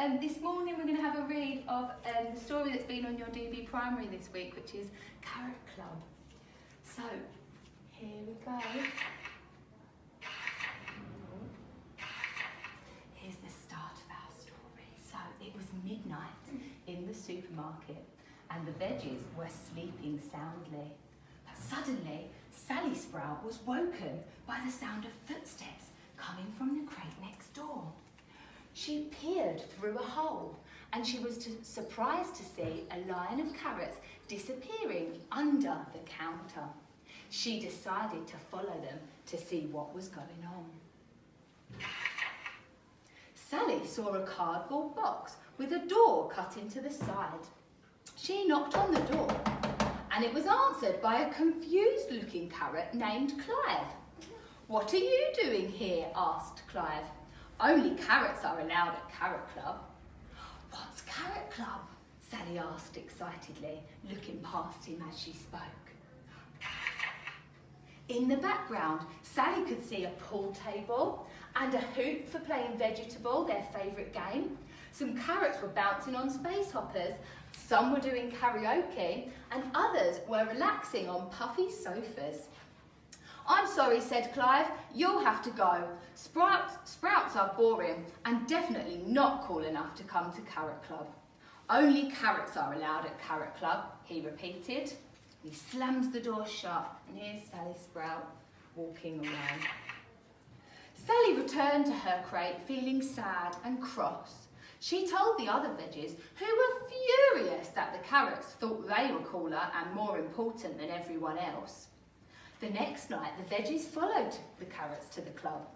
This morning we're going to have a read of the story that's been on your DB Primary this week, which is Carrot Club. So, here we go. Here's the start of our story. So, it was midnight in the supermarket and the veggies were sleeping soundly. But suddenly, Sally Sprout was woken by the sound of footsteps coming from the crate next door. She peered through a hole and she was surprised to see a line of carrots disappearing under the counter. She decided to follow them to see what was going on. Sally saw a cardboard box with a door cut into the side. She knocked on the door and it was answered by a confused-looking carrot named Clive. "What are you doing here?" asked Clive. "Only carrots are allowed at Carrot Club." "What's Carrot Club?" Sally asked excitedly, looking past him as she spoke. In the background, Sally could see a pool table and a hoop for playing vegetable, their favourite game. Some carrots were bouncing on space hoppers, some were doing karaoke, and others were relaxing on puffy sofas. "I'm sorry," said Clive, "you'll have to go. Sprouts are boring and definitely not cool enough to come to Carrot Club." "Only carrots are allowed at Carrot Club," he repeated. He slams the door shut and here's Sally Sprout walking away. Sally returned to her crate feeling sad and cross. She told the other veggies, who were furious that the carrots thought they were cooler and more important than everyone else. The next night, the veggies followed the carrots to the club,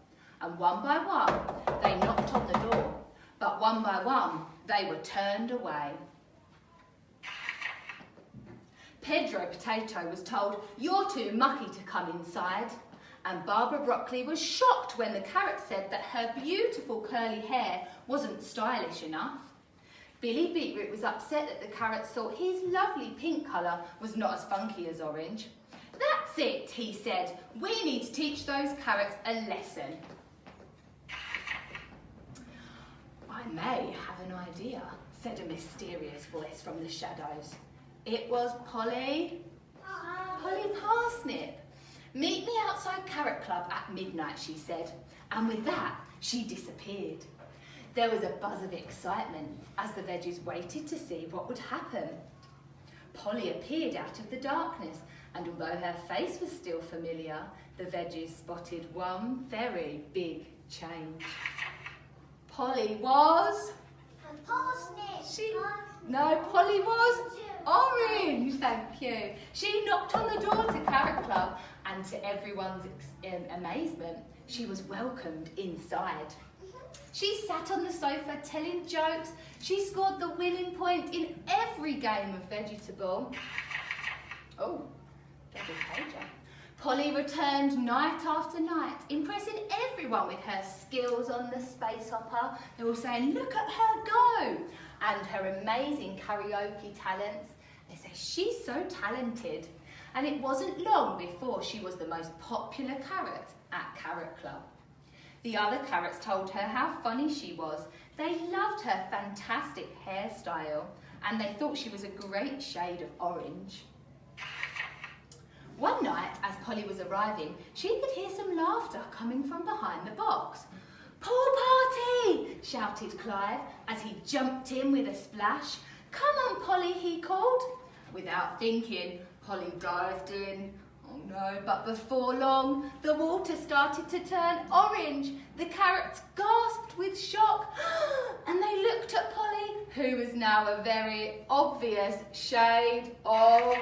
and one by one, they knocked on the door, but one by one, they were turned away. Pedro Potato was told, "You're too mucky to come inside," and Barbara Broccoli was shocked when the carrot said that her beautiful curly hair wasn't stylish enough. Billy Beetroot was upset that the carrots thought his lovely pink colour was not as funky as orange. "That's it," he said. "We need to teach those carrots a lesson." "I may have an idea," said a mysterious voice from the shadows. It was Polly Parsnip. "Meet me outside Carrot Club at midnight," she said, and with that, she disappeared. There was a buzz of excitement as the veggies waited to see what would happen. Polly appeared out of the darkness, and although her face was still familiar, the veggies spotted one very big change. Polly was... Polly was orange, thank you. She knocked on the door to Carrot Club, and to everyone's amazement, she was welcomed inside. She sat on the sofa telling jokes. She scored the winning point in every game of vegetable. Oh, double pager. Polly returned night after night, impressing everyone with her skills on the space hopper. They were saying, "Look at her go!" And her amazing karaoke talents. They say, "She's so talented." And it wasn't long before she was the most popular carrot at Carrot Club. The other carrots told her how funny she was. They loved her fantastic hairstyle and they thought she was a great shade of orange. One night, as Polly was arriving, she could hear some laughter coming from behind the box. "Pool party!" shouted Clive as he jumped in with a splash. "Come on, Polly," he called. Without thinking, Polly dived in. Oh no, but before long, the water started to turn orange. The carrots gasped with shock and they looked at Polly, who was now a very obvious shade of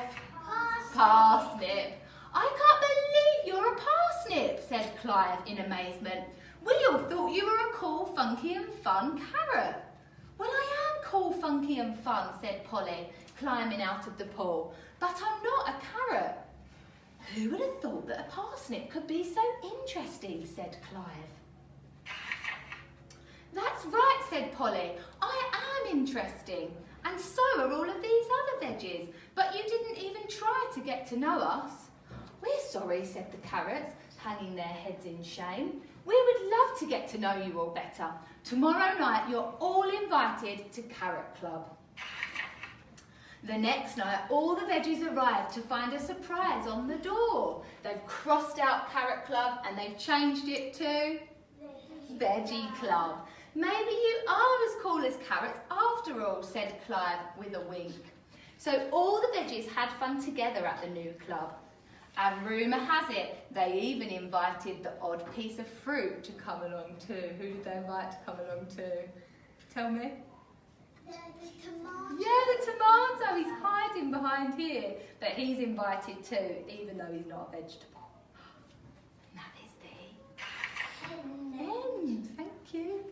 parsnip. "I can't believe you're a parsnip," said Clive in amazement. "We all thought you were a cool, funky and fun carrot." "Well, I am cool, funky and fun," said Polly, climbing out of the pool, "but I'm not a carrot." "Who would have thought that a parsnip could be so interesting?" said Clive. "That's right," said Polly. "I am interesting, and so are all of these other veggies, but you didn't even try to get to know us." "We're sorry," said the carrots. hanging their heads in shame. We would love to get to know you all better. Tomorrow night, you're all invited to Carrot Club. The next night, all the veggies arrive to find a surprise on the door. They've crossed out Carrot Club and they've changed it to Veggie Club. Maybe you are as cool as carrots after all, said Clive with a wink. So all the veggies had fun together at the new club. And rumour has it, they even invited the odd piece of fruit to come along too. Who did they invite to come along too? Tell me. The tomato. Yeah, the tomato. He's hiding behind here. But he's invited too, even though he's not a vegetable. And that is the end. Thank you.